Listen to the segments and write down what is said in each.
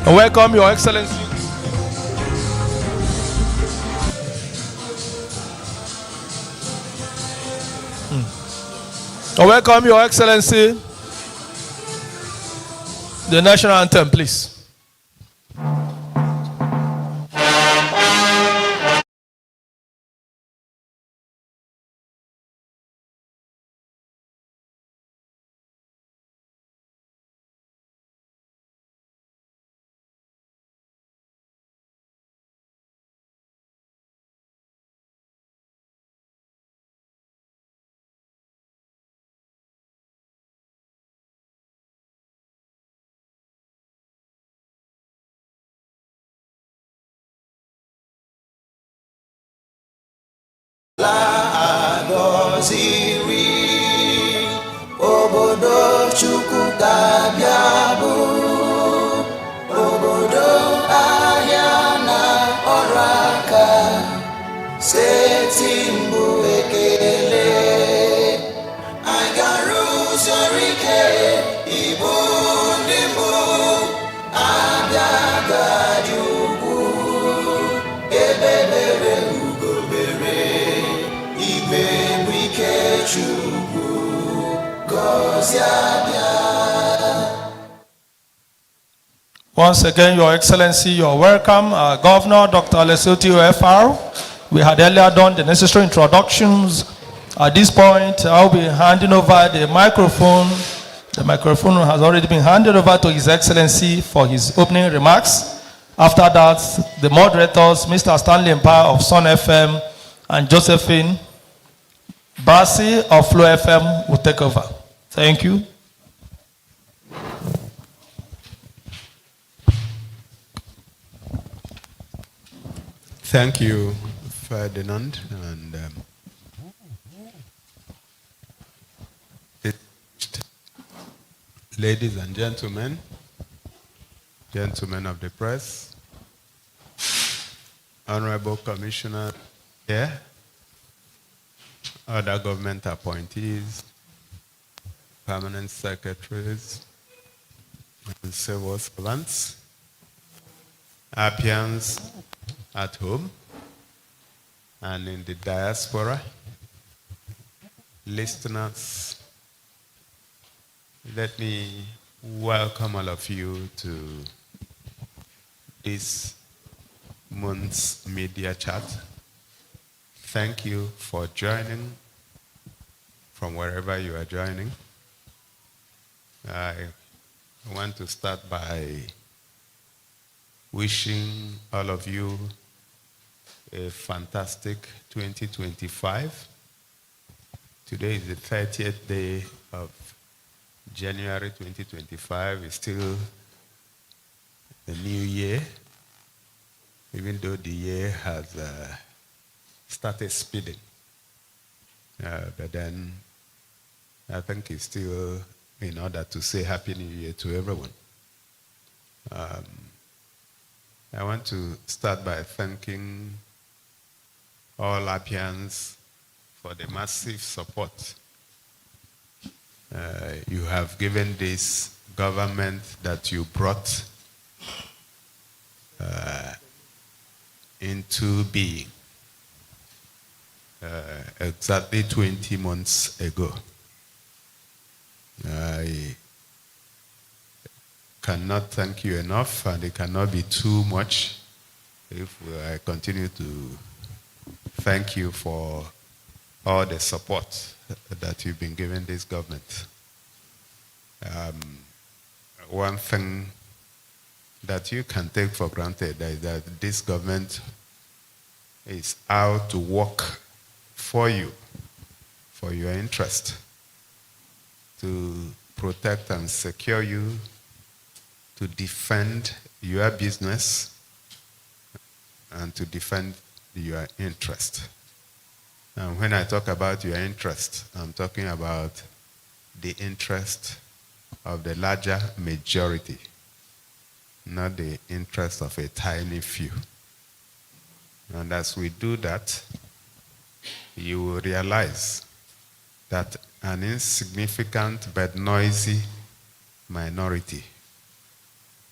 Welcome, Your Excellency. Welcome, Your Excellency. The national anthem, please. Obodo Chukwu ga-abịa obodo ahịa na ọrụ aka steeti mbụ ekele anyị ga-arụsi ọrụ ike Igbo ndị mbụ Abịa ga-adị ugwu ebe bere ugo bere igwe bụ ike Chukwu. Once again, Your Excellency, you're welcome. Governor Dr. Alex Otti OFR. We had earlier done the necessary introductions. At this point, I'll be handing over the microphone. The microphone has already been handed over to His Excellency for his opening remarks. After that, the moderators, Mr. Stanley Empire of Sun FM and Josephine Basi of Flow FM, will take over. Thank you. Thank you, Ferdinand, and ladies and gentlemen, gentlemen of the press, Honorable Commissioner here, other government appointees, permanent secretaries, and civil servants, Abians at home and in the diaspora, listeners, let me welcome all of you to this month's media chat. Thank you for joining from wherever you are joining. I want to start by wishing all of you a fantastic 2025. Today is the 30th day of January 2025. It's still a new year, even though the year has started speeding. But then I think it's still in order to say Happy New Year to everyone. I want to start by thanking all Abians for the massive support you have given this government that you brought into being exactly 20 months ago. I cannot thank you enough, and it cannot be too much if I continue to thank you for all the support that you've been giving this government. One thing that you can take for granted is that this government is out to work for you, for your interest, to protect and secure you, to defend your business, and to defend your interest. And when I talk about your interest, I'm talking about the interest of the larger majority, not the interest of a tiny few. And as we do that, you will realize that an insignificant but noisy minority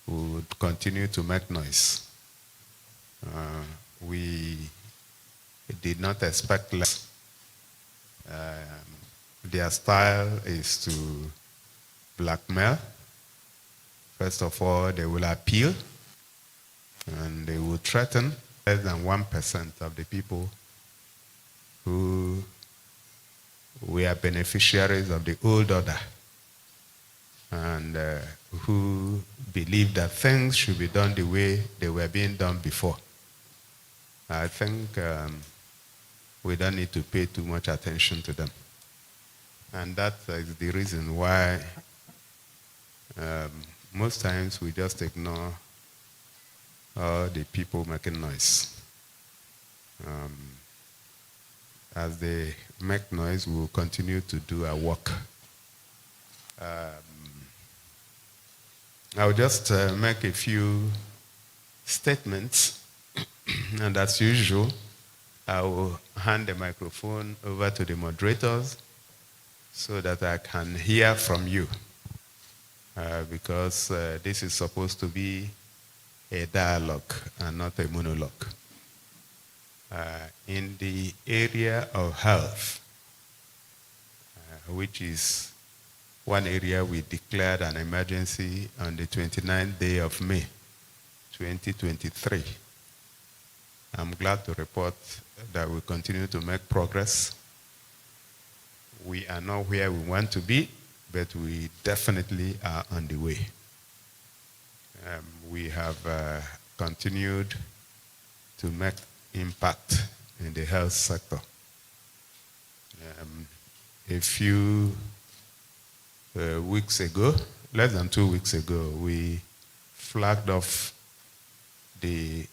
would continue to make noise. We did not expect less. Their style is to blackmail. First of all, they will appeal and they will threaten. Less than 1% of the people who were beneficiaries of the old order and who believed that things should be done the way they were being done before. I think we don't need to pay too much attention to them. And that is the reason why most times we just ignore all the people making noise. As they make noise, we will continue to do our work. I'll just make a few statements, and as usual, I will hand the microphone over to the moderators so that I can hear from you, because this is supposed to be a dialogue and not a monologue. In the area of health, which is one area we declared an emergency on the 29th day of May, 2023. I'm glad to report that we continue to make progress. We are not where we want to be, but we definitely are on the way. We have continued to make impact in the health sector. A few weeks ago, less than 2 weeks ago, we flagged off the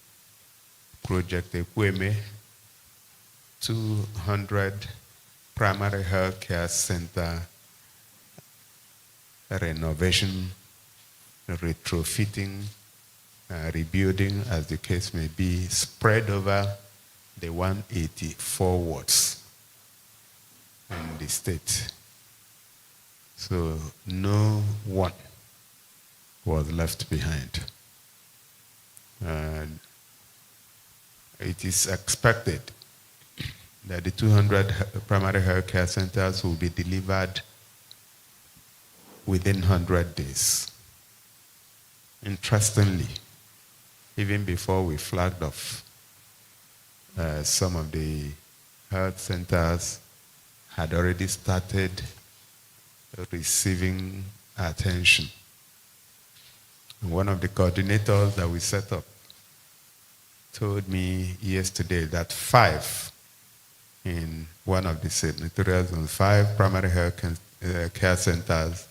Project Ekweme 200 primary health care center renovation, retrofitting, rebuilding, as the case may be, spread over the 184 wards in the state. So no one was left behind. And it is expected that the 200 primary health care centers will be delivered within 100 days. Interestingly, even before we flagged off, some of the health centers had already started receiving attention. One of the coordinators that we set up told me yesterday that 5 in one of the senatorial zones, 5 primary health care centers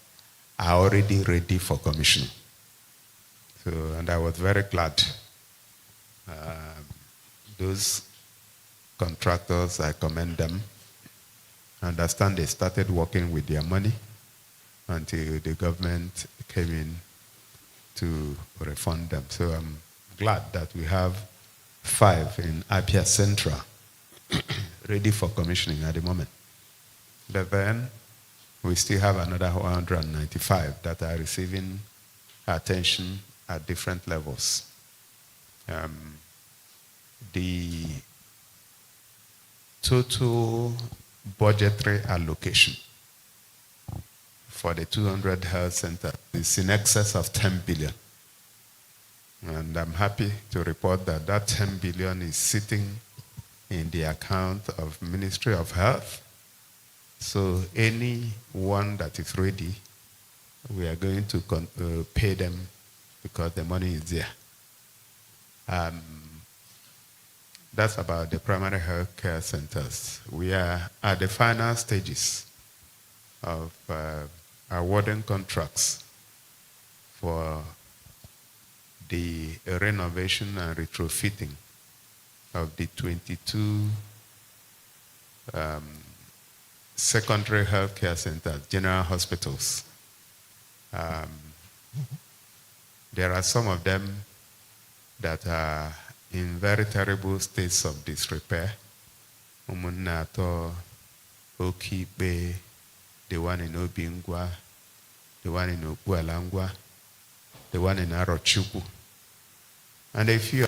are already ready for commissioning. So, and I was very glad. Those contractors, I commend them. I understand they started working with their money until the government came in to refund them. So I'm glad that we have 5 in Abia Central ready for commissioning at the moment. But then we still have another 195 that are receiving attention at different levels. The total budgetary allocation for the 200 health centers is in excess of 10 billion. And I'm happy to report that that 10 billion is sitting in the account of Ministry of Health. So anyone that is ready, we are going to pay them because the money is there. That's about the primary health care centers. We are at the final stages of awarding contracts for the renovation and retrofitting of the 22 secondary health care centers, general hospitals. There are some of them that are in very terrible states of disrepair. Umunato, Okibe, the one in Obingwa, the one in Opualangwa, the one in Arochukwu, and a few.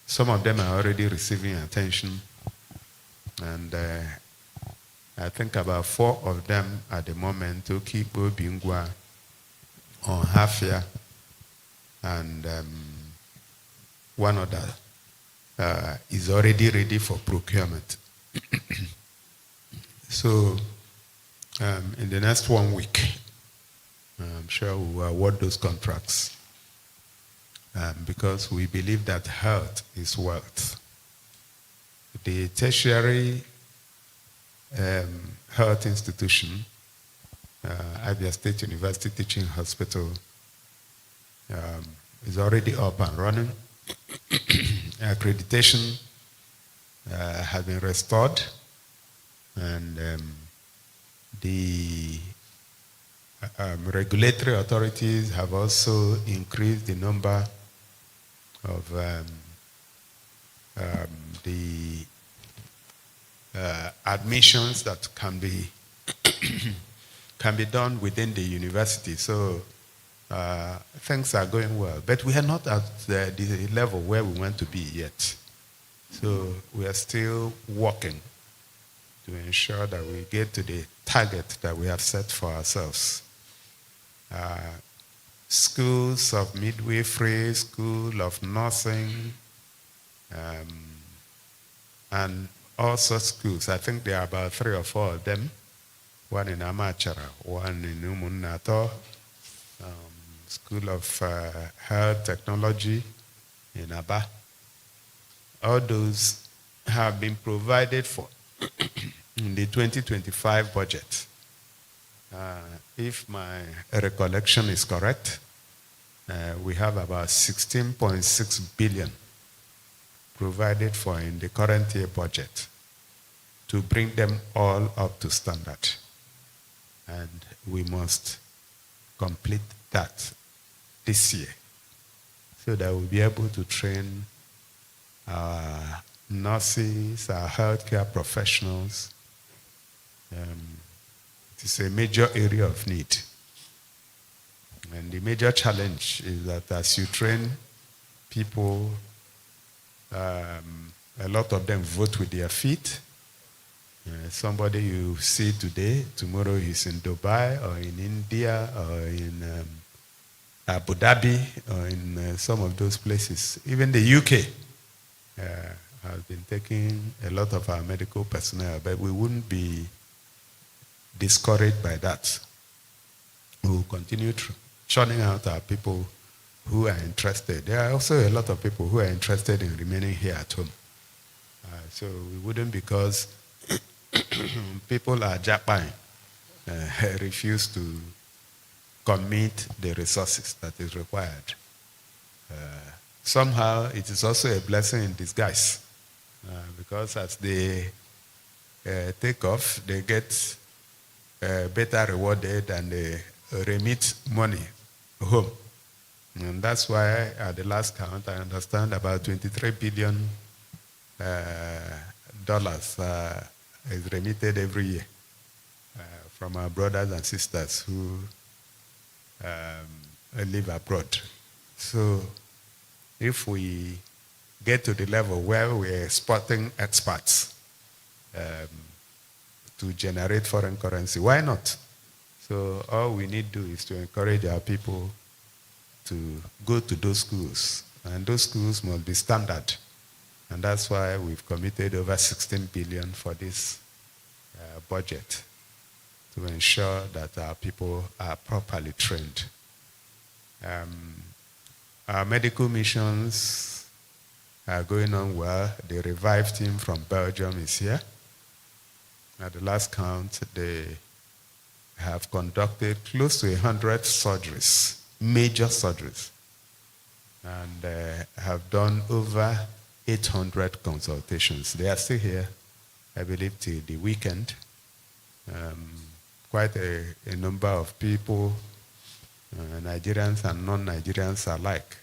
Some of them are already receiving attention, and I think about 4 of them at the moment, Okipo, Bingwa, on Hafia, and one other is already ready for procurement. So in the next 1 week, I'm sure we will award those contracts because we believe that health is wealth. The tertiary health institution, Abia State University Teaching Hospital, is already up and running. Accreditation has been restored, and the regulatory authorities have also increased the number of the admissions that can be done within the university. So things are going well, but we are not at the level where we want to be yet. So we are still working to ensure that we get to the target that we have set for ourselves. Schools of midwifery, school of nursing, and all such schools. I think there are about 3 or 4 of them. One in Amachara, one in Umunato, School of Health Technology in Aba. All those have been provided for in the 2025 budget. If my recollection is correct, we have about 16.6 billion provided for in the current year budget to bring them all up to standard. And we must complete that this year so that we'll be able to train our nurses, our healthcare professionals. It is a major area of need. And the major challenge is that as you train people, a lot of them vote with their feet. Somebody you see today, tomorrow he's in Dubai or in India or in Abu Dhabi or in some of those places. Even the UK has been taking a lot of our medical personnel, but we wouldn't be discouraged by that. We will continue churning out our people who are interested. There are also a lot of people who are interested in remaining here at home. So we wouldn't, because people are Japan, refuse to commit the resources that is required. Somehow it is also a blessing in disguise, because as they take off, they get better rewarded and they remit money home. And that's why at the last count, I understand about $23 billion is remitted every year from our brothers and sisters who live abroad. So if we get to the level where we're exporting experts to generate foreign currency, why not? So all we need to do is to encourage our people to go to those schools, and those schools must be standard. And that's why we've committed over 16 billion for this budget to ensure that our people are properly trained. Our medical missions are going on well. The Revive team from Belgium is here. At the last count, they have conducted close to 100 surgeries, major surgeries, and have done over 800 consultations. They are still here, I believe, till the weekend. Quite a number of people, Nigerians and non-Nigerians alike,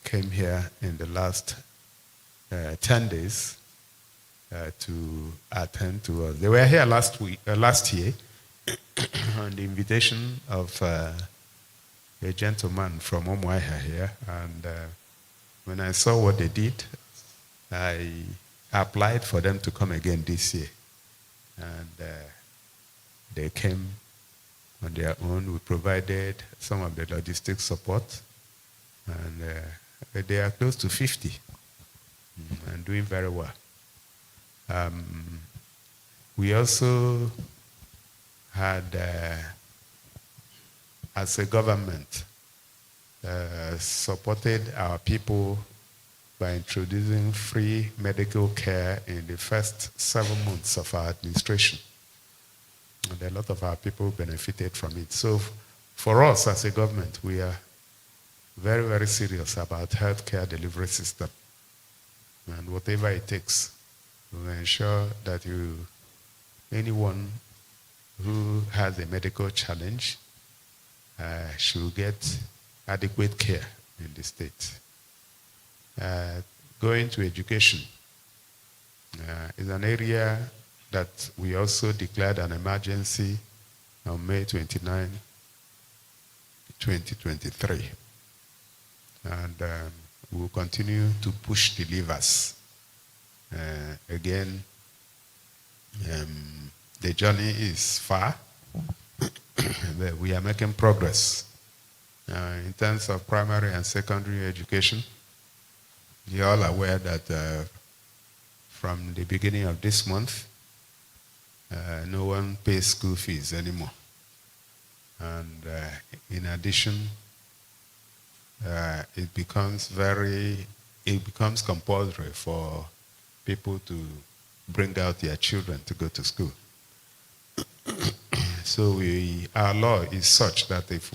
came here in the last 10 days to attend to us. They were here last year, on the invitation of a gentleman from Umuahia here, and when I saw what they did, I applied for them to come again this year, and they came on their own. We provided some of the logistic support, and they are close to 50 and doing very well. We also had, as a government, supported our people by introducing free medical care in the first 7 months of our administration. And a lot of our people benefited from it. So for us as a government, we are very, very serious about healthcare delivery system. And whatever it takes, we will ensure that anyone who has a medical challenge should get adequate care in the state. Going to education is an area that we also declared an emergency on May 29, 2023. And we'll continue to push the levers. Again, the journey is far, but we are making progress. In terms of primary and secondary education, you're all aware that from the beginning of this month, no one pays school fees anymore. And in addition, it becomes compulsory for people to bring out their children to go to school. So our law is such that if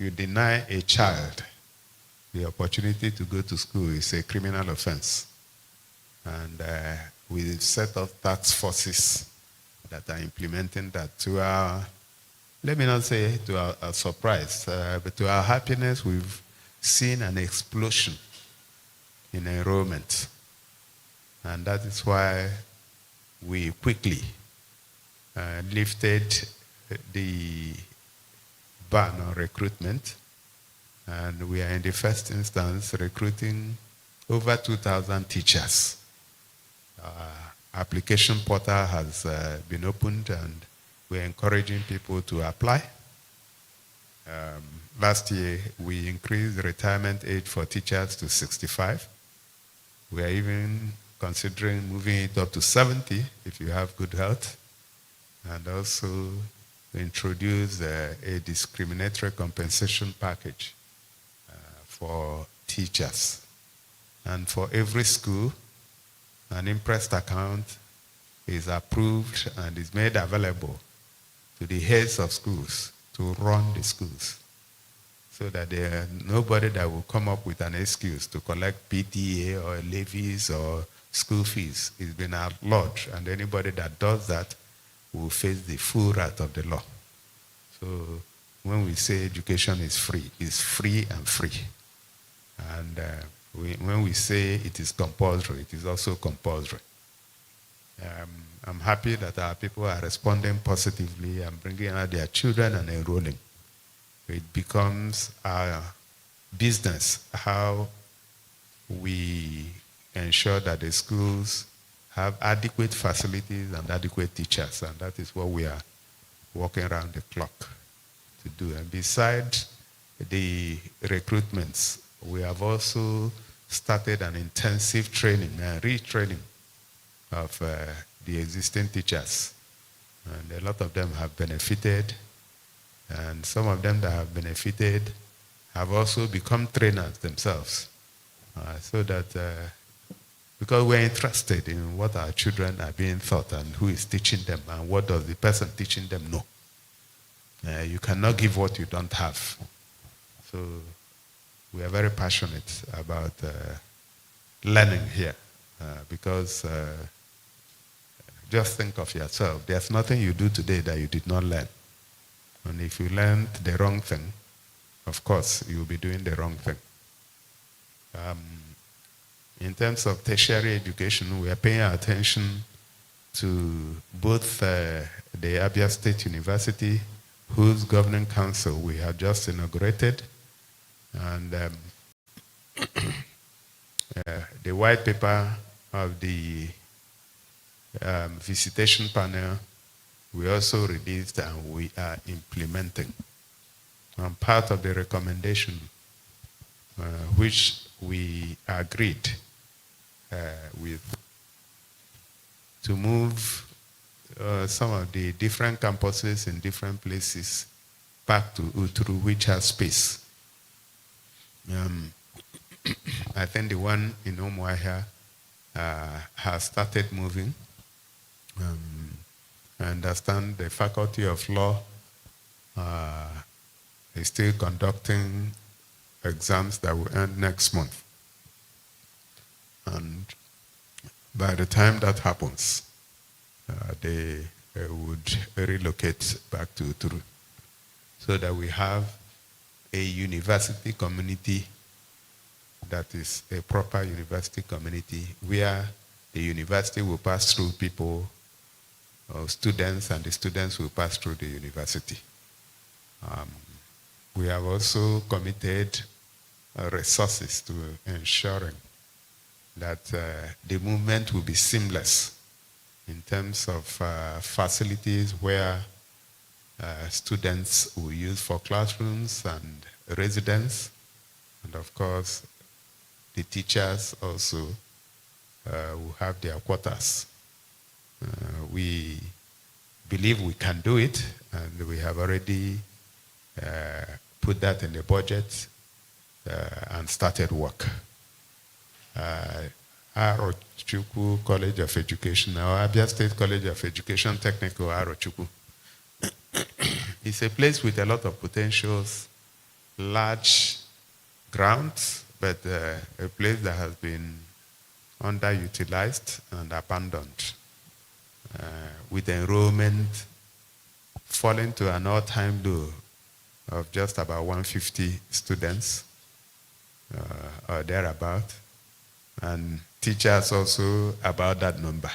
you deny a child the opportunity to go to school, it's a criminal offense. And we've set up task forces that are implementing that. To our, let me not say to our surprise, but to our happiness, we've seen an explosion in enrollment. And that is why we quickly lifted the ban on recruitment. And we are in the first instance recruiting over 2,000 teachers. Application portal has been opened, and we're encouraging people to apply. Last year, we increased the retirement age for teachers to 65. We are even considering moving it up to 70 if you have good health. And also introduce a discriminatory compensation package for teachers. And for every school, an impressed account is approved and is made available to the heads of schools to run the schools, so that there are nobody that will come up with an excuse to collect PTA or levies or school fees. It's been outlawed, and anybody that does that will face the full wrath of the law. So when we say education is free, it's free and free. And when we say it is compulsory, it is also compulsory. I'm happy that our people are responding positively and bringing out their children and enrolling. It becomes our business how we ensure that the schools have adequate facilities and adequate teachers, and that is what we are working around the clock to do. And besides the recruitments, we have also started an intensive training and retraining of the existing teachers. And a lot of them have benefited, and some of them that have benefited have also become trainers themselves. So that, because we're interested in what our children are being taught and who is teaching them and what does the person teaching them know. You cannot give what you don't have. So we are very passionate about learning here, because just think of yourself. There's nothing you do today that you did not learn. And if you learned the wrong thing, of course, you'll be doing the wrong thing. In terms of tertiary education, we are paying attention to both the Abia State University, whose governing council we have just inaugurated, and the white paper of the visitation panel we also released and we are implementing. And part of the recommendation which we agreed with to move some of the different campuses in different places back to Uturu, which has space. I think the one in Umuahia has started moving. I understand the Faculty of Law is still conducting exams that will end next month. And by the time that happens, they would relocate back to Uturu so that we have a university community that is a proper university community where the university will pass through people, students, and the students will pass through the university. We have also committed resources to ensuring that the movement will be seamless in terms of facilities where students will use for classrooms and residence, and of course the teachers also will have their quarters. We believe we can do it, and we have already put that in the budget and started work. Arochukwu College of Education, or Abia State College of Education Technical, Arochukwu, it's a place with a lot of potentials, large grounds, but a place that has been underutilized and abandoned, with enrollment falling to an all-time low of just about 150 students or thereabout, and teachers also about that number.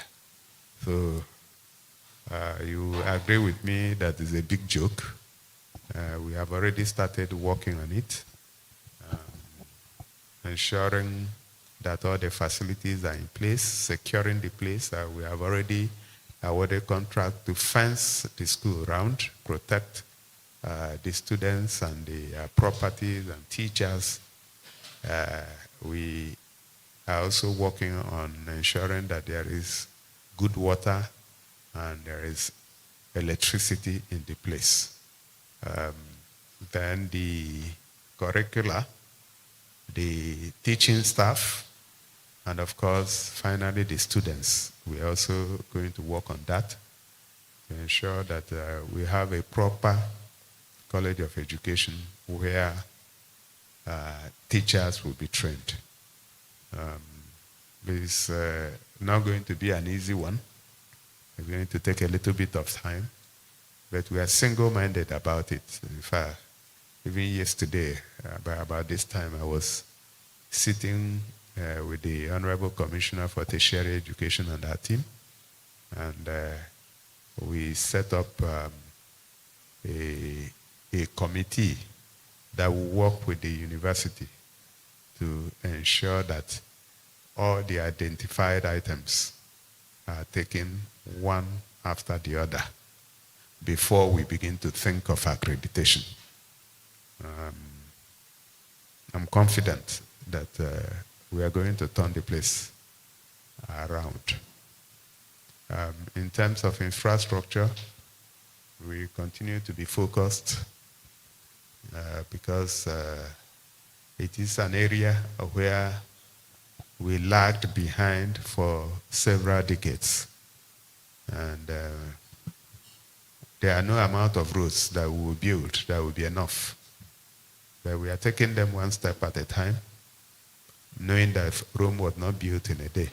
So you agree with me that is a big joke. We have already started working on it, ensuring that all the facilities are in place, securing the place. We have already awarded contract to fence the school around, protect the students and the properties and teachers. We are also working on ensuring that there is good water and there is electricity in the place. Then the curricula, the teaching staff, and of course, finally, the students. We're also going to work on that to ensure that we have a proper College of Education where teachers will be trained. It's not going to be an easy one. It's going to take a little bit of time, but we are single-minded about it. In fact, even yesterday, about this time, I was sitting with the Honorable Commissioner for Tertiary Education and our team, and we set up a committee that will work with the university to ensure that all the identified items are taken one after the other before we begin to think of accreditation. I'm confident that we are going to turn the place around. In terms of infrastructure, we continue to be focused because it is an area where we lagged behind for several decades. And there are no amount of roads that we will build that will be enough. But we are taking them one step at a time, knowing that Rome was not built in a day.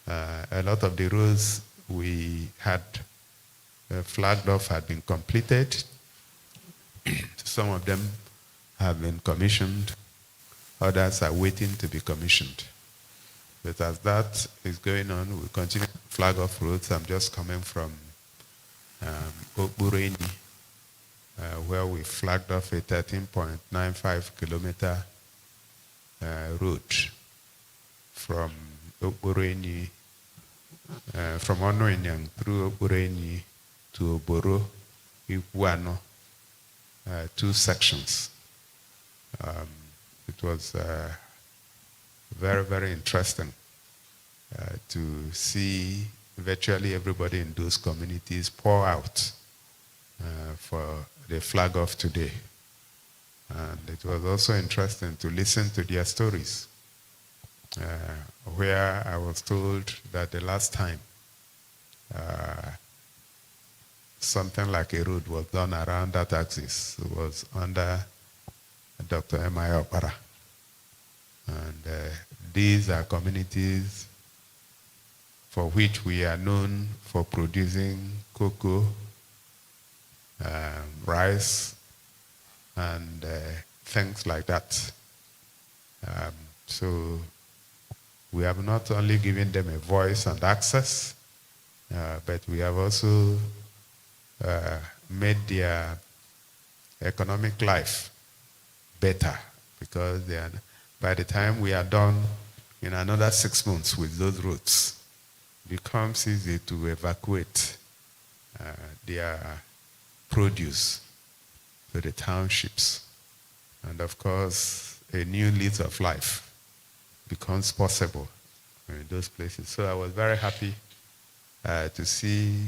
A lot of the roads we had flagged off had been completed. Some of them have been commissioned. Others are waiting to be commissioned. But as that is going on, we continue to flag off roads. I'm just coming from Okbureni, where we flagged off a 13.95 kilometer road from Okbureni, from Onoinyang through Okbureni to Oboro, Iguano, 2 sections. It was very, very interesting to see virtually everybody in those communities pour out for the flag off today. And it was also interesting to listen to their stories, where I was told that the last time something like a road was done around that axis was under Dr. Otti OFR. And these are communities for which we are known for producing cocoa, rice, and things like that. So we have not only given them a voice and access, but we have also made their economic life better, because they are, by the time we are done in another 6 months with those roads, it becomes easy to evacuate their produce to the townships. And of course, a new lease of life becomes possible in those places. So I was very happy to see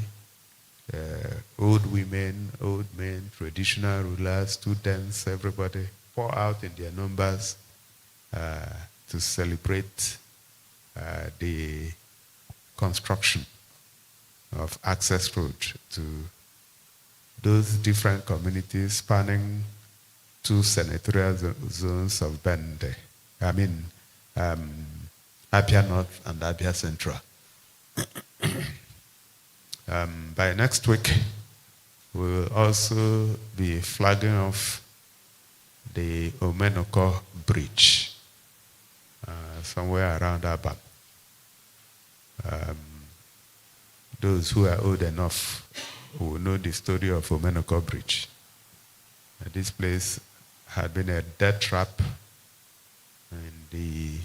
old women, old men, traditional rulers, students, everybody pour out in their numbers to celebrate the construction of access road to those different communities spanning 2 senatorial zones of Bende. Abia North and Abia Central. By next week, we will also be flagging off the Omenoko Bridge somewhere around Abians. Those who are old enough will know the story of Omenoko Bridge. This place had been a death trap in the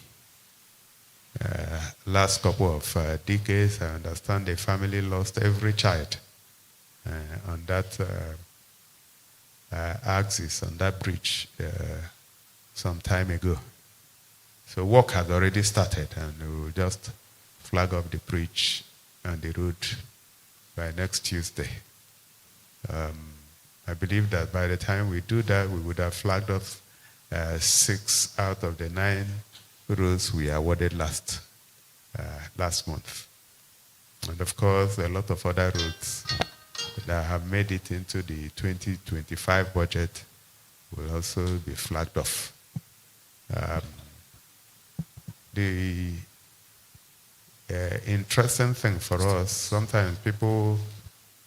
last couple of decades. I understand the family lost every child on that axis, on that bridge some time ago. So work has already started, and we will just flag up the bridge and the road by next Tuesday. I believe that by the time we do that, we would have flagged off 6 out of the 9 roads we awarded last month. And of course, a lot of other roads that have made it into the 2025 budget will also be flagged off. The interesting thing for us, sometimes people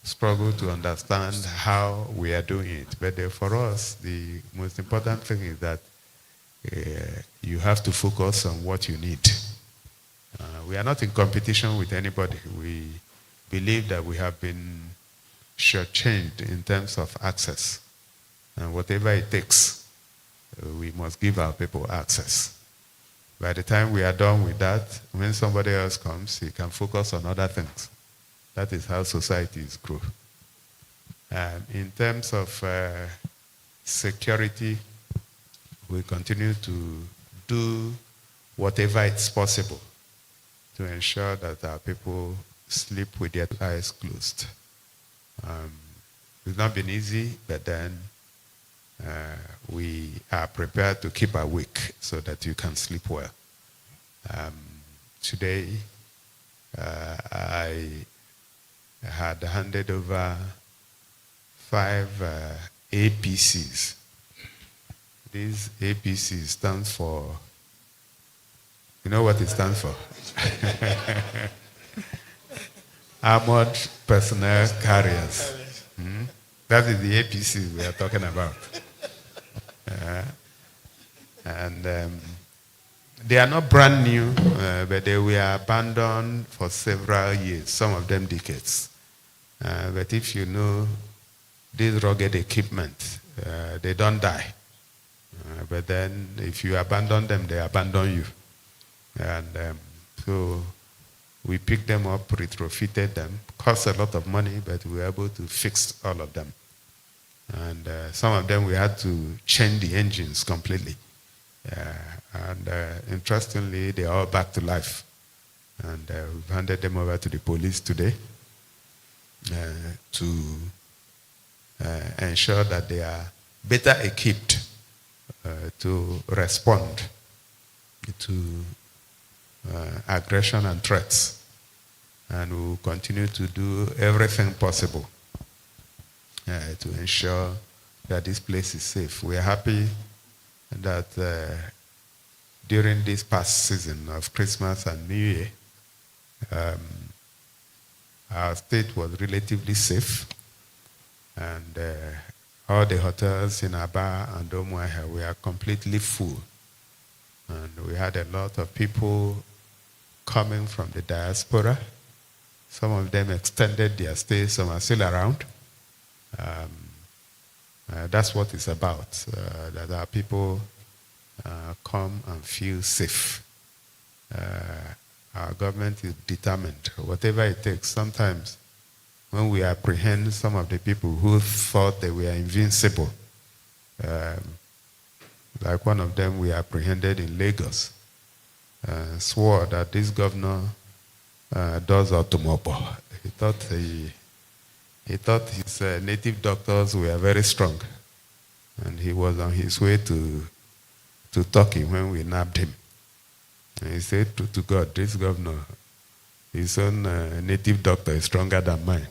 struggle to understand how we are doing it. But for us, the most important thing is that you have to focus on what you need. We are not in competition with anybody. We believe that we have been shortchanged in terms of access. And whatever it takes, we must give our people access. By the time we are done with that, when somebody else comes, he can focus on other things. That is how societies grow. In terms of security, we continue to do whatever is possible to ensure that our people sleep with their eyes closed. It's not been easy, but then we are prepared to keep awake so that you can sleep well. Today, I had handed over 5 APCs. These APCs stands for, you know what it stands for? Armored Personnel Carriers. That is the APC we are talking about. And They are not brand new, but they were abandoned for several years, some of them decades. But if you know this rugged equipment, they don't die. But then if you abandon them, they abandon you. And so we picked them up, retrofitted them, cost a lot of money, but we were able to fix all of them. And some of them we had to change the engines completely. And interestingly, they are all back to life. And we've handed them over to the police today to ensure that they are better equipped to respond to aggression and threats. And we will continue to do everything possible to ensure that this place is safe. We are happy that during this past season of Christmas and New Year, our state was relatively safe, and all the hotels in Aba and Umuahia were completely full. And we had a lot of people coming from the diaspora. Some of them extended their stay, some are still around. That's what it's about, that our people come and feel safe. Our government is determined, whatever it takes. Sometimes when we apprehend some of the people who thought they were invincible, like one of them we apprehended in Lagos, swore that this governor does automobile. He thought his native doctors were very strong, and he was on his way to Turkey when we nabbed him. And he said to God, this governor, his own native doctor is stronger than mine.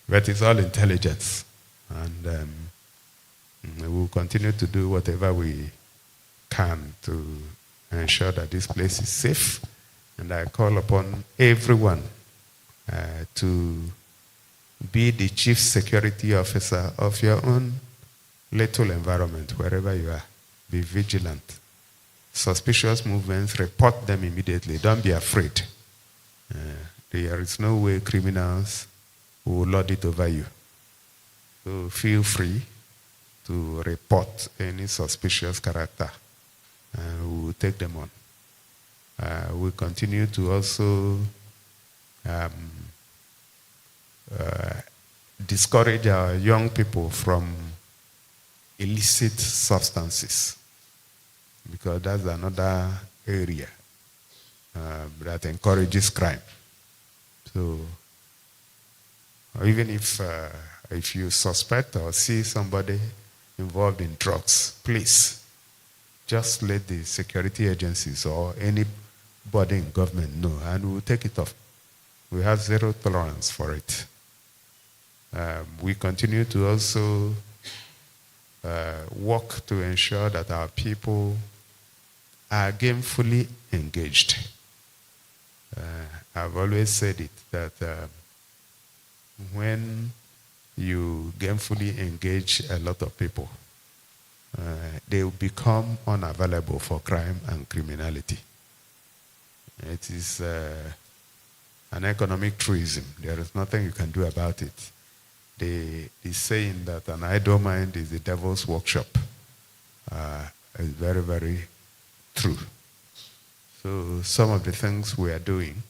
But it's all intelligence. And we will continue to do whatever we can to ensure that this place is safe. And I call upon everyone to be the chief security officer of your own little environment, wherever you are. Be vigilant. Suspicious movements, report them immediately. Don't be afraid. There is no way criminals will lord it over you. So feel free to report any suspicious character, and we will take them on. We continue to also discourage our young people from illicit substances, because that's another area that encourages crime. So even if you suspect or see somebody involved in drugs, please just let the security agencies or anybody in government know, and we'll take it off. We have zero tolerance for it. We continue to also work to ensure that our people are gamefully engaged. I've always said it, that when you gamefully engage a lot of people, they will become unavailable for crime and criminality. It is an economic truism. There is nothing you can do about it. The saying that an idle mind is the devil's workshop is very, very true. So some of the things we are doing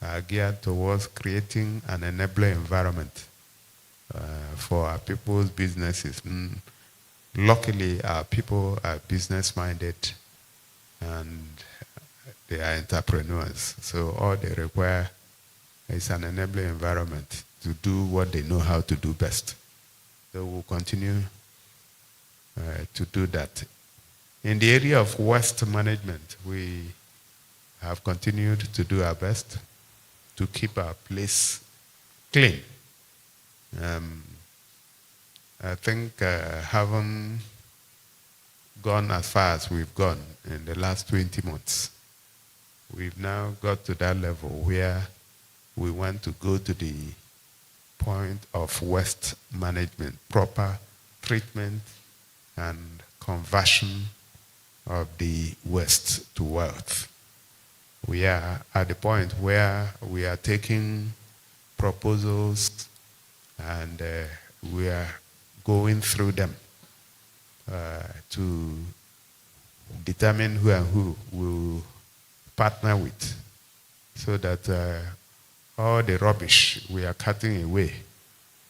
are geared towards creating an enabling environment for our people's businesses. Luckily, our people are business-minded and they are entrepreneurs. So all they require is an enabling environment to do what they know how to do best. So we'll continue to do that. In the area of waste management, we have continued to do our best to keep our place clean. I think haven't gone as far as we've gone in the last 20 months. We've now got to that level where we want to go to the point of waste management, proper treatment and conversion of the West to wealth. We are at the point where we are taking proposals and we are going through them to determine who and who will partner with, so that all the rubbish we are cutting away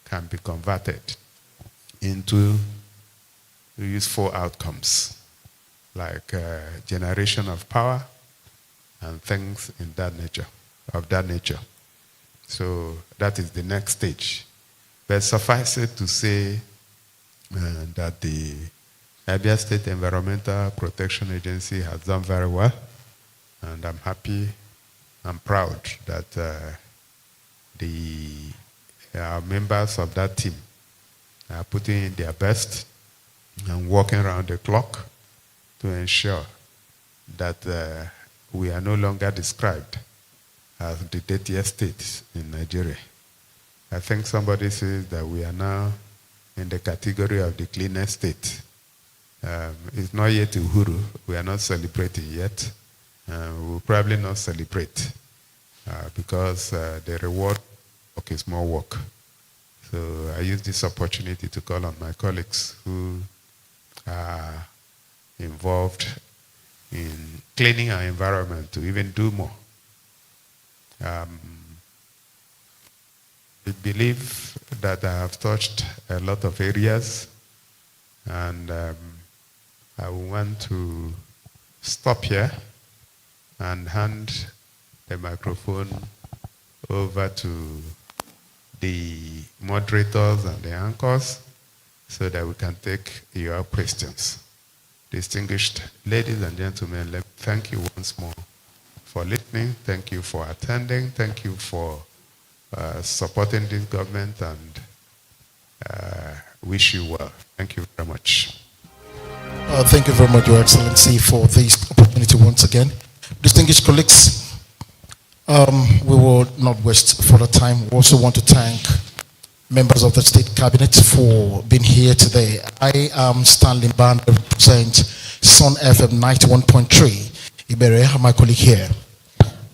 can be converted into useful outcomes, like generation of power and things in that nature, of that nature. So that is the next stage. But suffice it to say that the Abia State Environmental Protection Agency has done very well, and I'm happy and proud that the members of that team are putting in their best and working around the clock to ensure that we are no longer described as the dirtiest state in Nigeria. I think somebody says that we are now in the category of the cleanest state. It's not yet Uhuru. We are not celebrating yet. We will probably not celebrate because the reward work is more work. So I use this opportunity to call on my colleagues who are involved in cleaning our environment to even do more. I believe that I have touched a lot of areas, and I want to stop here and hand the microphone over to the moderators and the anchors so that we can take your questions. Distinguished ladies and gentlemen, let me thank you once more for listening. Thank you for attending. Thank you for supporting this government, and wish you well. Thank you very much. Thank you very much, Your Excellency, for this opportunity once again. Distinguished colleagues, we will not waste further time. We also want to thank members of the State Cabinet for being here today. I am Stanley Band, I represent Sun FM 91.3. Ibere, I have my colleague here.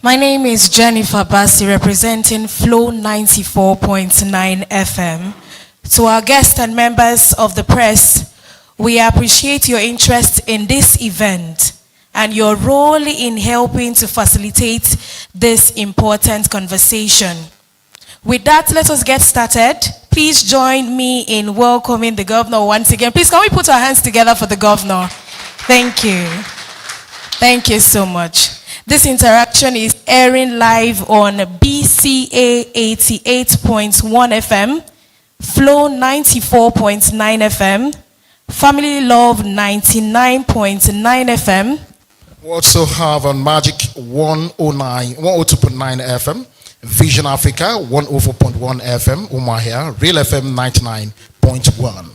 My name is Jennifer Bassi, representing Flow 94.9 FM. To our guests and members of the press, we appreciate your interest in this event and your role in helping to facilitate this important conversation. With that, let us get started. Please join me in welcoming the governor once again. Please, can we put our hands together for the governor? Thank you. Thank you so much. This interaction is airing live on BCA 88.1 FM, Flow 94.9 FM, Family Love 99.9 FM. We also have on Magic 102.9 FM, Vision Africa 104.1 FM, Umahia, Real FM 99.1.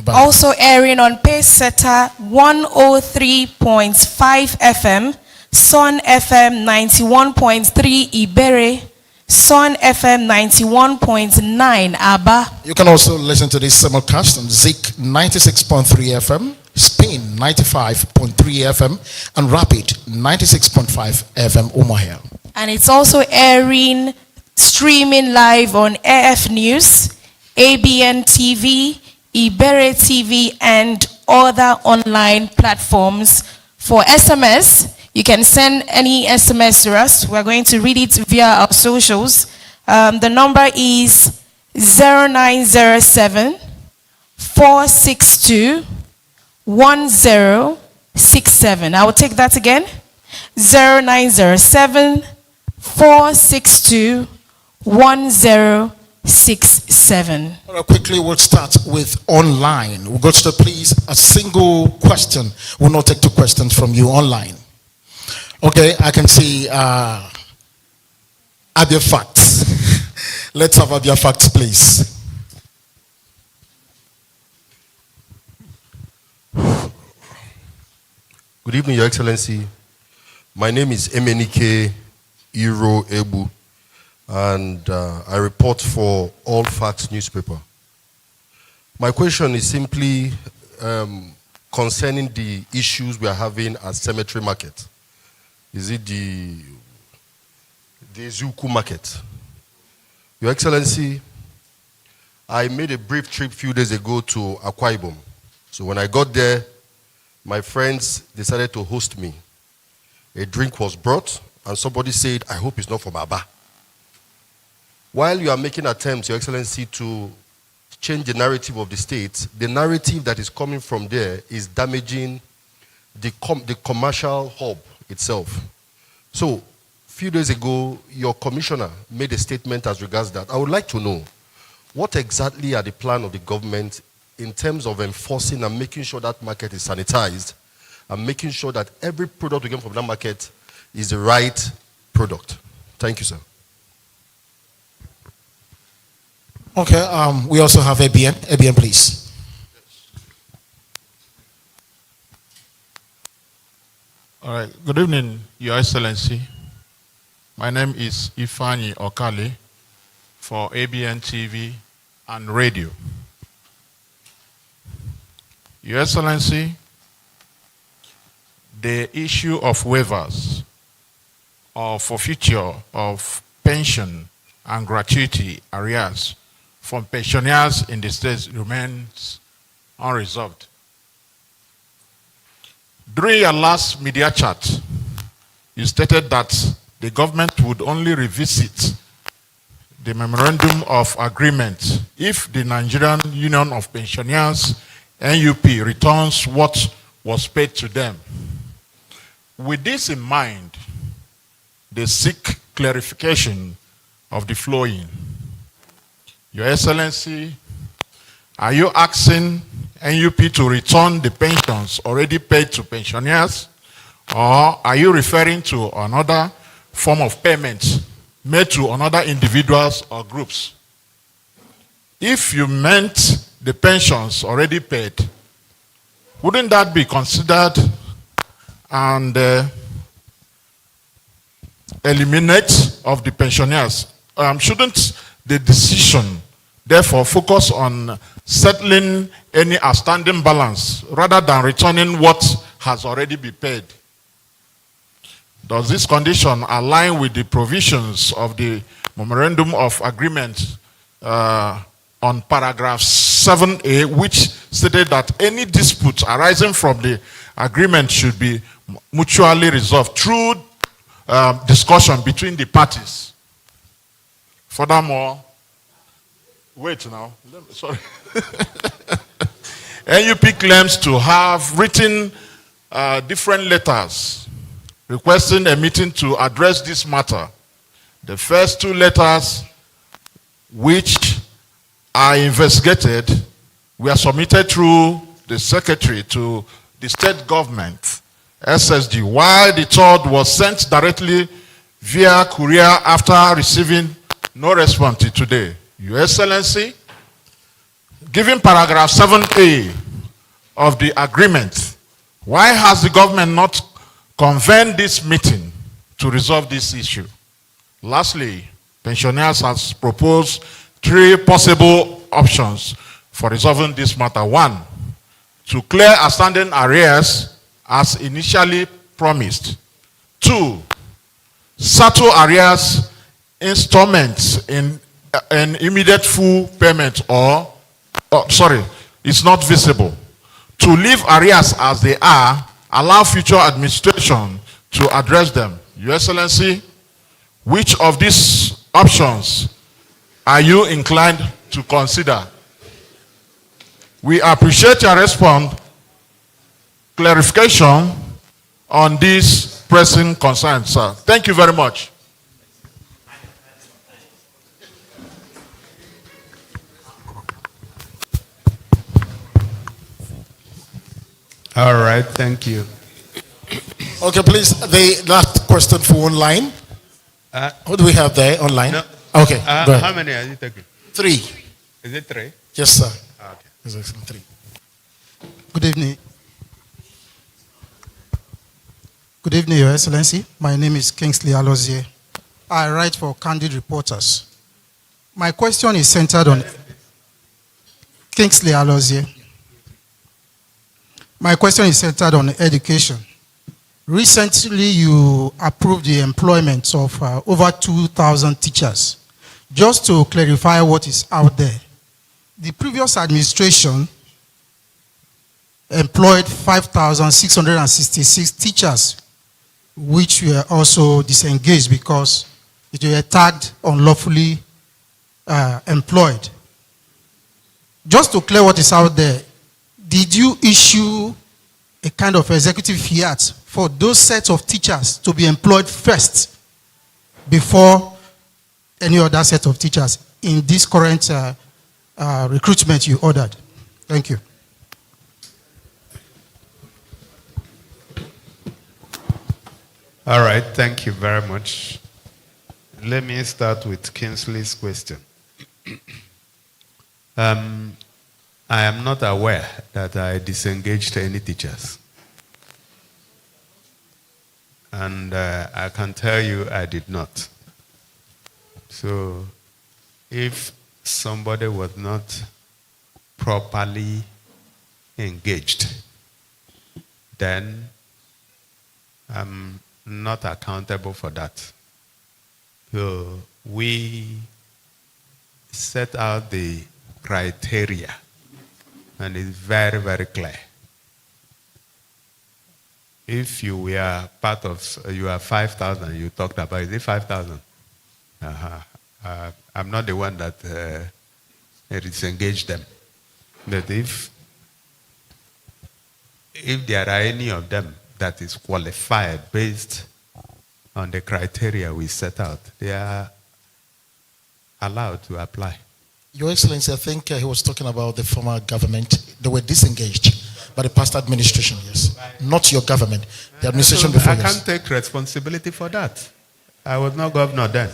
Also airing on Pacesetter 103.5 FM, Sun FM 91.3 Ibere, Sun FM 91.9 Aba. You can also listen to this simulcast on Zik 96.3 FM, Spain 95.3 FM, and Rapid 96.5 FM Umahia. And it's also airing, streaming live on AF News, Abian TV, Ibere TV, and other online platforms. For SMS, you can send any SMS to us. We're going to read it via our socials. The number is 0907 462 1067. I will take that again. 0907 462 1067. Quickly, we'll start with online. We'll go to please a single question. We'll not take two questions from you online. Okay, I can see Abia facts. Let's have Abia facts, please. Good evening, Your Excellency. My name is Emenike Iro Ebu, and I report for All Facts newspaper. My question is simply concerning the issues we are having at Cemetery Market. Is it the Zuku Market? Your Excellency, I made a brief trip a few days ago to Akwa Ibom. So when I got there, my friends decided to host me. A drink was brought, and somebody said, I hope it's not from Aba. While you are making attempts, Your Excellency, to change the narrative of the state, the narrative that is coming from there is damaging the commercial hub itself. So, a few days ago, your commissioner made a statement as regards that. I would like to know, what exactly are the plans of the government in terms of enforcing and making sure that market is sanitized and making sure that every product we get from that market is the right product? Thank you, sir. Okay, we also have Abian. Abian, please. All right. Good evening, Your Excellency. My name is Ifani Okale for ABN TV and radio. Your Excellency, the issue of waivers or forfeiture of pension and gratuity arrears from pensioners in the state remains unresolved. During your last media chat, you stated that the government would only revisit the memorandum of agreement if the Nigerian Union of Pensioners, NUP, returns what was paid to them. With this in mind, they seek clarification of the following. Your Excellency, are you asking NUP to return the pensions already paid to pensioners, or are you referring to another form of payment made to another individuals or groups? If you meant the pensions already paid, wouldn't that be considered and eliminate of the pensioners? Shouldn't the decision therefore focus on settling any outstanding balance rather than returning what has already been paid? Does this condition align with the provisions of the Memorandum of Agreement on paragraph 7A, which stated that any dispute arising from the agreement should be mutually resolved through discussion between the parties? Furthermore, wait now, sorry. NUP claims to have written different letters requesting a meeting to address this matter. The first two letters, which are investigated, were submitted through the secretary to the state government, SSG, while the third was sent directly via courier after receiving no response till today. Your Excellency, given paragraph 7A of the agreement, why has the government not convened this meeting to resolve this issue? Lastly, pensioners has proposed 3 possible options for resolving this matter. 1, to clear outstanding arrears as initially promised. 2, settle arrears installments in an immediate full payment, or it's not visible. To leave arrears as they are, allow future administration to address them. Your Excellency, which of these options are you inclined to consider? We appreciate your response, clarification on these pressing concerns, sir. Thank you very much. All right, thank you. Okay, please, the last question for online. Who do we have there online? No. Okay, go ahead. How many are you taking? 3. Is it 3? Yes, sir. Okay. Yes, sir, 3. Good evening. Good evening, Your Excellency. My name is Kingsley Alozie. I write for Candid Reporters. My question is centered on Kingsley Alozie. My question is centered on education. Recently, you approved the employment of over 2,000 teachers. Just to clarify what is out there, the previous administration employed 5,666 teachers, which were also disengaged because they were tagged unlawfully employed. Just to clear what is out there, did you issue a kind of executive fiat for those sets of teachers to be employed first before any other set of teachers in this current recruitment you ordered? Thank you. All right, thank you very much. Let me start with Kingsley's question. I am not aware that I disengaged any teachers. And I can tell you I did not. So if somebody was not properly engaged, then I'm not accountable for that. So we set out the criteria, and it's very, very clear. If you were part of, you are 5,000, you talked about, is it 5,000? I'm not the one that disengaged them. But if there are any of them that is qualified based on the criteria we set out, they are allowed to apply. Your Excellency, I think he was talking about the former government. They were disengaged by the past administration, yes. Not your government, the administration before, I yes. can't take responsibility for that. I was not governor then.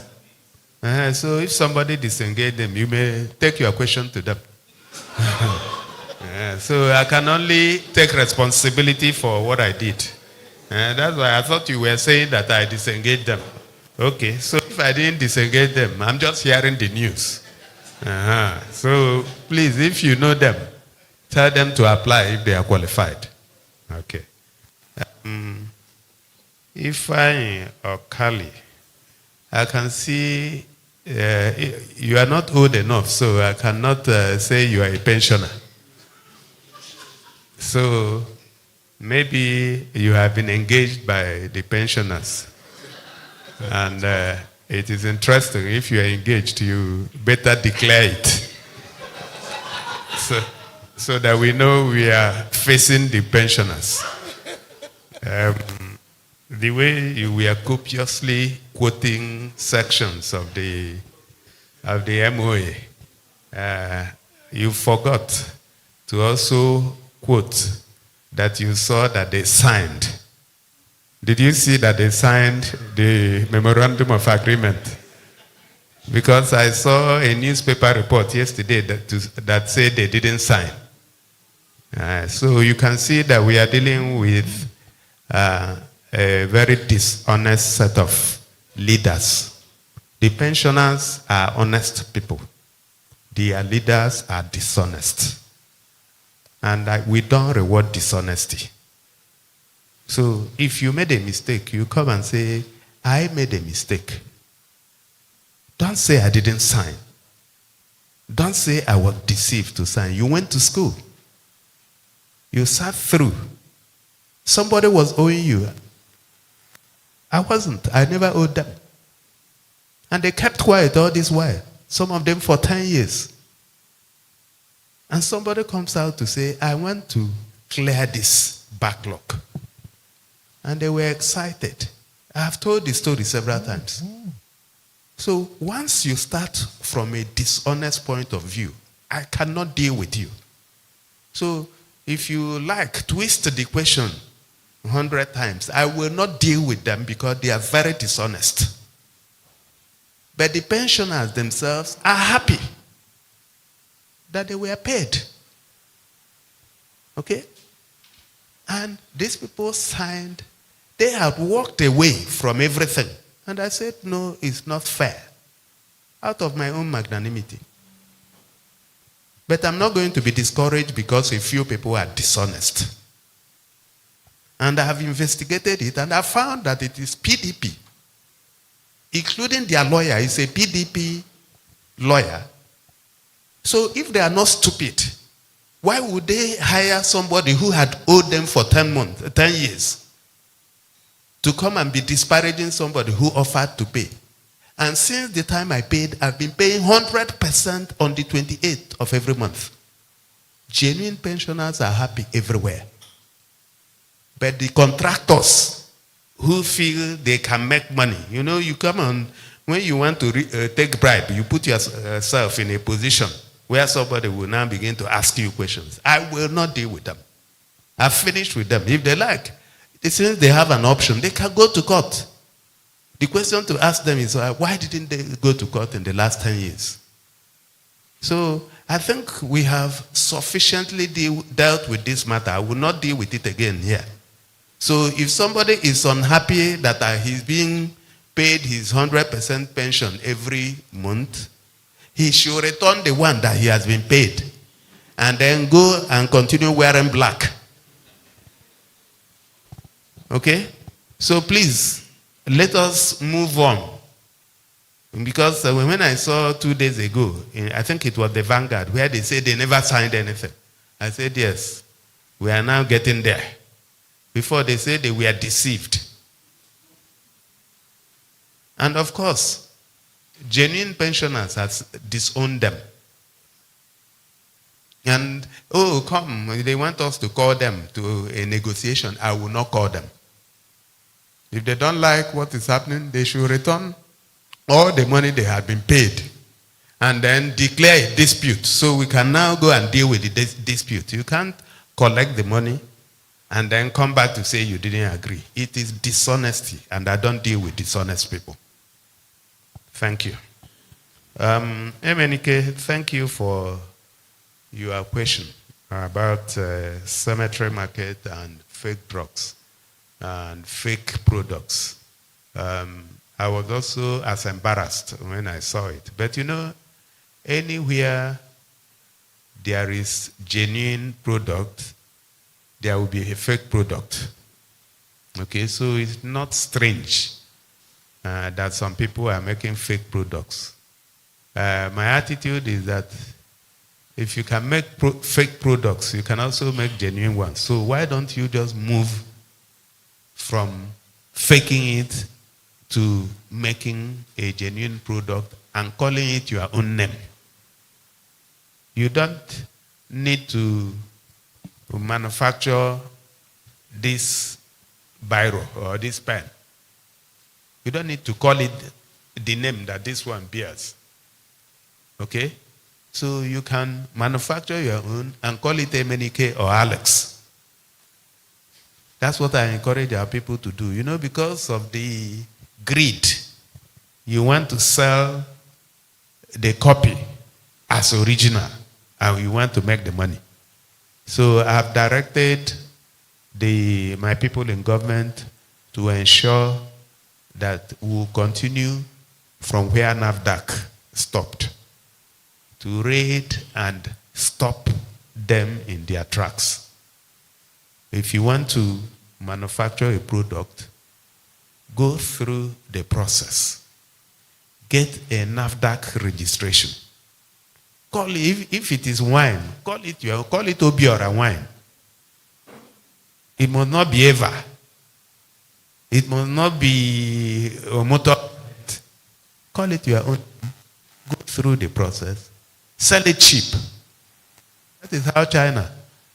So if somebody disengaged them, you may take your question to them. So I can only take responsibility for what I did. That's why I thought you were saying that I disengaged them. Okay, so if I didn't disengage them, I'm just hearing the news. So please, if you know them, tell them to apply if they are qualified. Okay. If I or Kali, I can see you are not old enough, so I cannot say you are a pensioner. So maybe you have been engaged by the pensioners. And it is interesting, if you are engaged, you better declare it. So that we know we are facing the pensioners. The way you were copiously quoting sections of the MOA, you forgot to also quote that you saw that they signed. Did you see that they signed the memorandum of agreement? Because I saw a newspaper report yesterday that said they didn't sign. So you can see that we are dealing with a very dishonest set of leaders. The pensioners are honest people. Their leaders are dishonest. And we don't reward dishonesty. So if you made a mistake, you come and say, I made a mistake. Don't say I didn't sign. Don't say I was deceived to sign. You went to school. You sat through. Somebody was owing you. I wasn't. I never owed them. And they kept quiet all this while. Some of them for 10 years. And somebody comes out to say, I want to clear this backlog. And they were excited. I have told the story several times. So once you start from a dishonest point of view, I cannot deal with you. So if you like, twist the question 100 times. I will not deal with them because they are very dishonest. But the pensioners themselves are happy that they were paid. Okay? And these people signed. They had walked away from everything. And I said, no, it's not fair. Out of my own magnanimity. But I'm not going to be discouraged because a few people are dishonest. And I have investigated it, and I found that it is PDP, including their lawyer is a PDP lawyer. So if they are not stupid, why would they hire somebody who had owed them for 10 years to come and be disparaging somebody who offered to pay? And since the time I paid, I've been paying 100% on the 28th of every month. Genuine pensioners are happy everywhere. But the contractors who feel they can make money, you know, you come on, when you want to take bribe, you put yourself in a position where somebody will now begin to ask you questions. I will not deal with them. I've finished with them. If they like, since they have an option, they can go to court. The question to ask them is, why didn't they go to court in the last 10 years? So I think we have sufficiently dealt with this matter. I will not deal with it again here. So if somebody is unhappy that he's being paid his 100% pension every month, he should return the one that he has been paid and then go and continue wearing black. Okay? So please, let us move on. Because when I saw 2 days ago, I think it was the Vanguard, where they said they never signed anything. I said, yes, we are now getting there. Before they said they were deceived. And of course, genuine pensioners has disowned them. And, come, they want us to call them to a negotiation. I will not call them. If they don't like what is happening, they should return all the money they had been paid and then declare a dispute. So we can now go and deal with the dispute. You can't collect the money and then come back to say you didn't agree. It is dishonesty, and I don't deal with dishonest people. Thank you. Emenike, thank you for your question about cemetery market and fake drugs and fake products. I was also as embarrassed when I saw it. But you know, anywhere there is genuine product, there will be a fake product. Okay, so it's not strange that some people are making fake products. My attitude is that if you can make fake products, you can also make genuine ones. So why don't you just move from faking it to making a genuine product and calling it your own name? You don't need to manufacture this biro or this pen. You don't need to call it the name that this one bears. Okay? So you can manufacture your own and call it Emenike or Alex. That's what I encourage our people to do. You know, because of the greed, you want to sell the copy as original and you want to make the money. So I've directed my people in government to ensure that we'll continue from where NAFDAC stopped, to raid and stop them in their tracks. If you want to manufacture a product, go through the process. Get a NAFDAC registration. Call it, if it is wine, call it Obiora wine. It must not be Eva. It must not be Motor. Call it your own. Go through the process. Sell it cheap. That is how China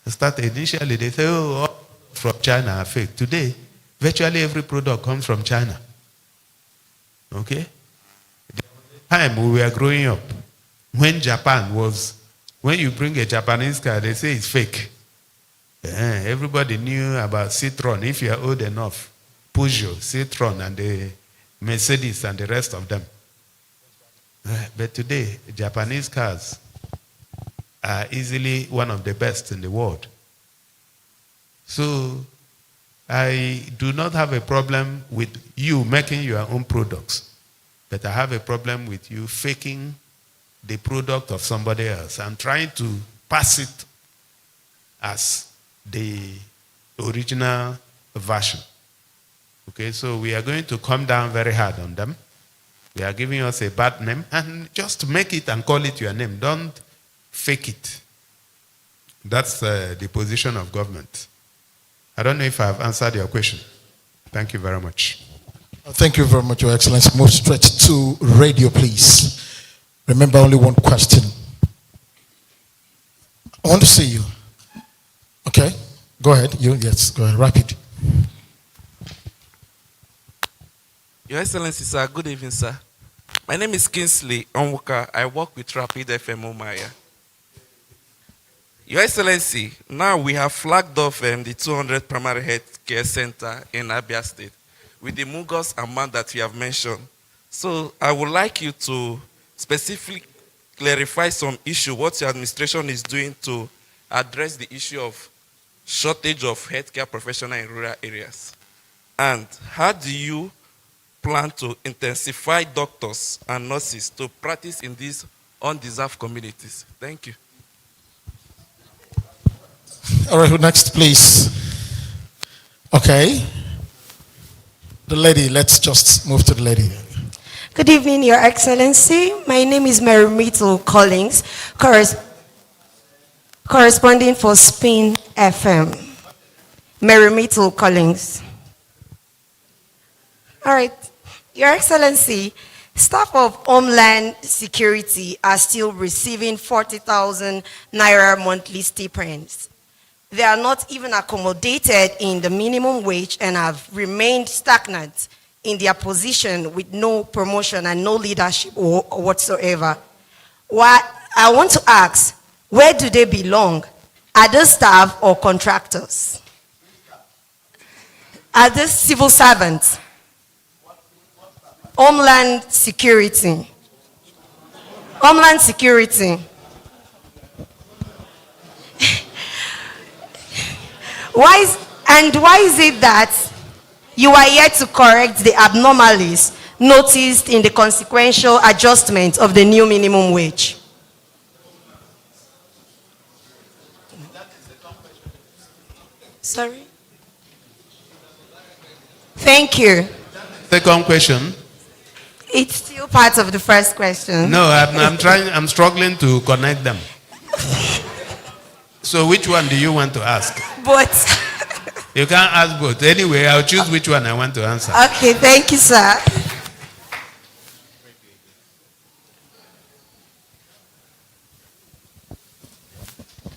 started. Initially, they say, all from China are fake. Today, virtually every product comes from China. Okay? There was a time we were growing up when Japan was, when you bring a Japanese car, they say it's fake. Everybody knew about Citroen, if you are old enough. Peugeot, Citroen, and the Mercedes and the rest of them. But today, Japanese cars are easily one of the best in the world. So I do not have a problem with you making your own products, but I have a problem with you faking the product of somebody else and trying to pass it as the original version. Okay, so we are going to come down very hard on them. They are giving us a bad name, and just make it and call it your name. Don't fake it. That's the position of government. I don't know if I've answered your question. Thank you very much. Thank you very much, Your Excellency. Move straight to radio, please. Remember, only one question. I want to see you. Okay, go ahead. Yes, go ahead. Rapid. Your Excellency, sir, good evening, sir. My name is Kingsley Onwuka. I work with Rapid FM Omaya. Your Excellency, now we have flagged off the 200 primary health care center in Abia State with the Mugos amount that you have mentioned. So I would like you to specifically clarify some issue, what your administration is doing to address the issue of shortage of healthcare professionals in rural areas. And how do you plan to intensify doctors and nurses to practice in these undeserved communities? Thank you. All right, who next, please? Okay. The lady, let's just move to the lady. Good evening, Your Excellency. My name is Mary Myrtle Collins, corresponding for Spin FM. Mary Myrtle Collins. All right, Your Excellency, staff of Homeland Security are still receiving 40,000 Naira monthly stipends. They are not even accommodated in the minimum wage and have remained stagnant in their position with no promotion and no leadership whatsoever. I want to ask, where do they belong? Are they staff or contractors? Are they civil servants? Homeland Security. Homeland Security. Why is it that you are yet to correct the abnormalities noticed in the consequential adjustment of the new minimum wage? Sorry? Thank you. Second question. It's still part of the first question. No, I'm struggling to connect them. So which one do you want to ask? But You can't ask both. Anyway, I'll choose which one I want to answer. okay, thank you, sir.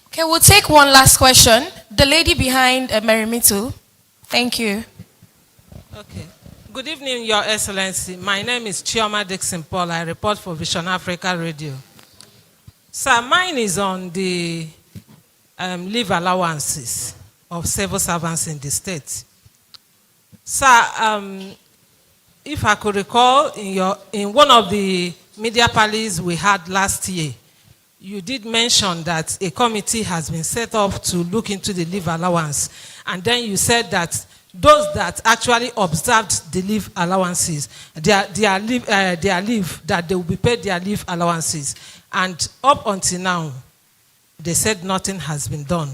Okay, we'll take one last question. The lady behind Mary Myrtle. Thank you. Okay. Good evening, Your Excellency. My name is Chioma Dixon Paul. I report for Vision Africa Radio. Sir, mine is on the leave allowances of civil servants in the state. Sir, if I could recall, in one of the media parleys we had last year, you did mention that a committee has been set up to look into the leave allowance. And then you said that those that actually observed the leave allowances, their leave, that they will be paid their leave allowances. And up until now, they said nothing has been done.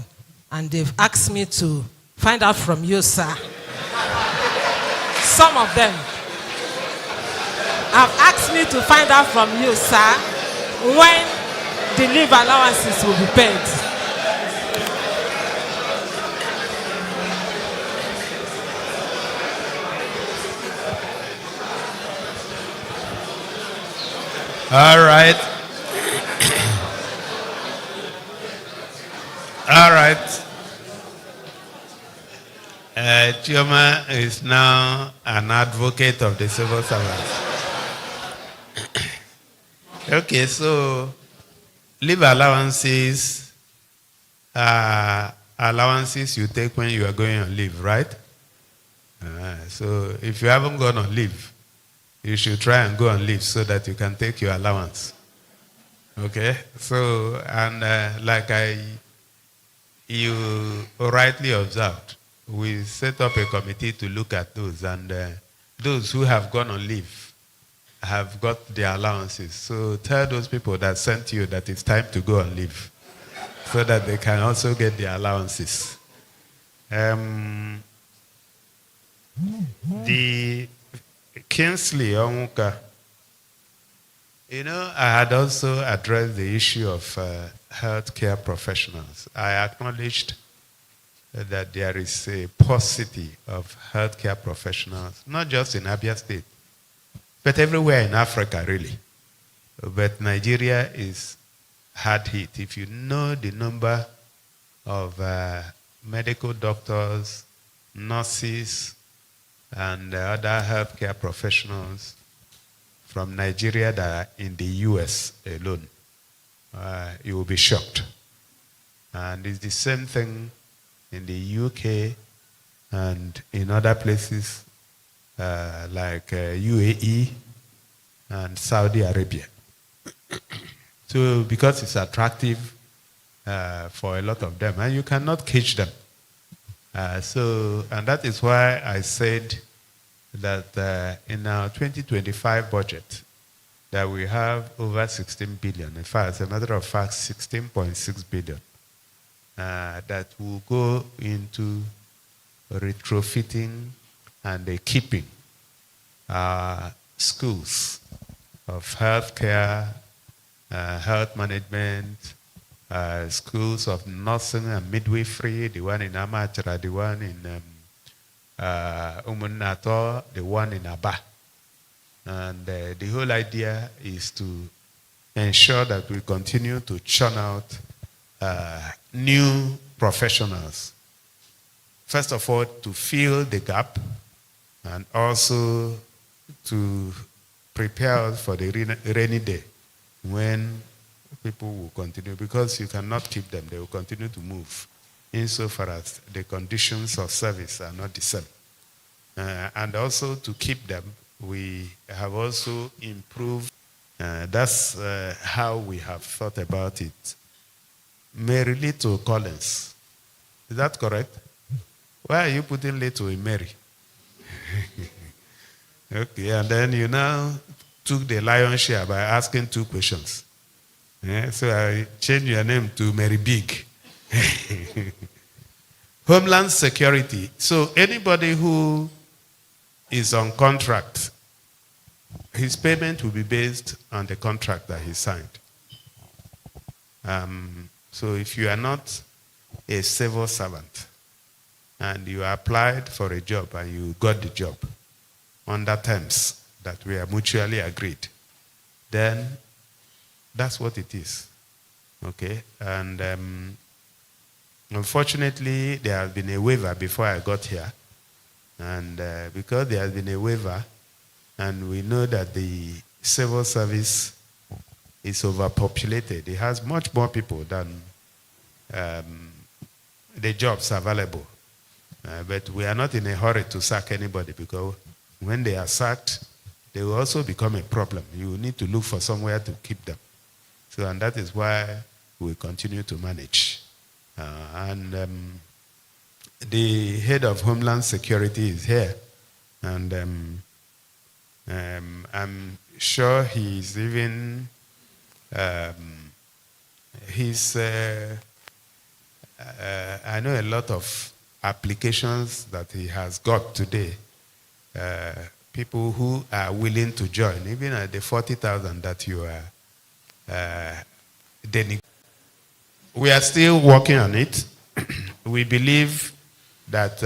And they've asked me to find out from you, sir. Some of them have asked me to find out from you, sir, when the leave allowances will be paid. All right. All right. Chioma is now an advocate of the civil servants. Okay, so leave allowances are allowances you take when you are going on leave, right? So if you haven't gone on leave, you should try and go on leave so that you can take your allowance. Okay? So, and like you rightly observed, we set up a committee to look at those, and those who have gone on leave have got their allowances. So tell those people that sent you that it's time to go on leave so that they can also get their allowances. The Kingsley Onwuka, you know, I had also addressed the issue of healthcare professionals. I acknowledged that there is a paucity of healthcare professionals, not just in Abia State, but everywhere in Africa, really. But Nigeria is hard hit. If you know the number of medical doctors, nurses, and other healthcare professionals from Nigeria that are in the US alone, you will be shocked. And it's the same thing in the UK and in other places like UAE and Saudi Arabia. So because it's attractive for a lot of them, and you cannot cage them. And that is why I said that in our 2025 budget, that we have over 16 billion. In fact, as a matter of fact, 16.6 billion that will go into retrofitting and keeping schools of healthcare, health management, schools of nursing and midwifery, the one in Amachara, the one in Umunato, the one in Aba. And the whole idea is to ensure that we continue to churn out new professionals. First of all, to fill the gap, and also to prepare us for the rainy day when people will continue, because you cannot keep them. They will continue to move insofar as the conditions of service are not the same. And also to keep them, we have also improved. That's how we have thought about it. Mary Little Collins. Is that correct? Why are you putting Little in Mary? Okay, and then you now took the lion's share by asking 2 questions. Yeah, so I changed your name to Mary Big. Homeland Security. So anybody who is on contract, his payment will be based on the contract that he signed. So if you are not a civil servant and you applied for a job and you got the job under terms that we are mutually agreed, then that's what it is. Okay? And unfortunately, there has been a waiver before I got here. And because there has been a waiver, and we know that the civil service is overpopulated, it has much more people than the jobs available. But we are not in a hurry to sack anybody, because when they are sacked, they will also become a problem. You need to look for somewhere to keep them. So, and that is why we continue to manage. The head of Homeland Security is here, and I'm sure he's even, I know a lot of applications that he has got today, people who are willing to join, even at the 40,000 that you are we are still working on it. We believe that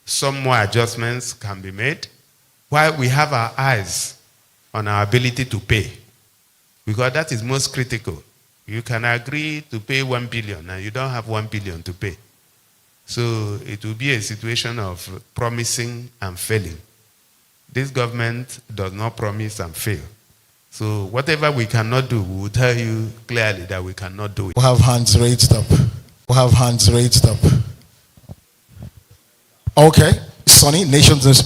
some more adjustments can be made while we have our eyes on our ability to pay, because that is most critical. You can agree to pay 1 billion and you don't have 1 billion to pay. So it will be a situation of promising and failing. This government does not promise and fail. So whatever we cannot do, we will tell you clearly that we cannot do it. We have hands raised up. We have hands raised up. Okay, Sonny, Nations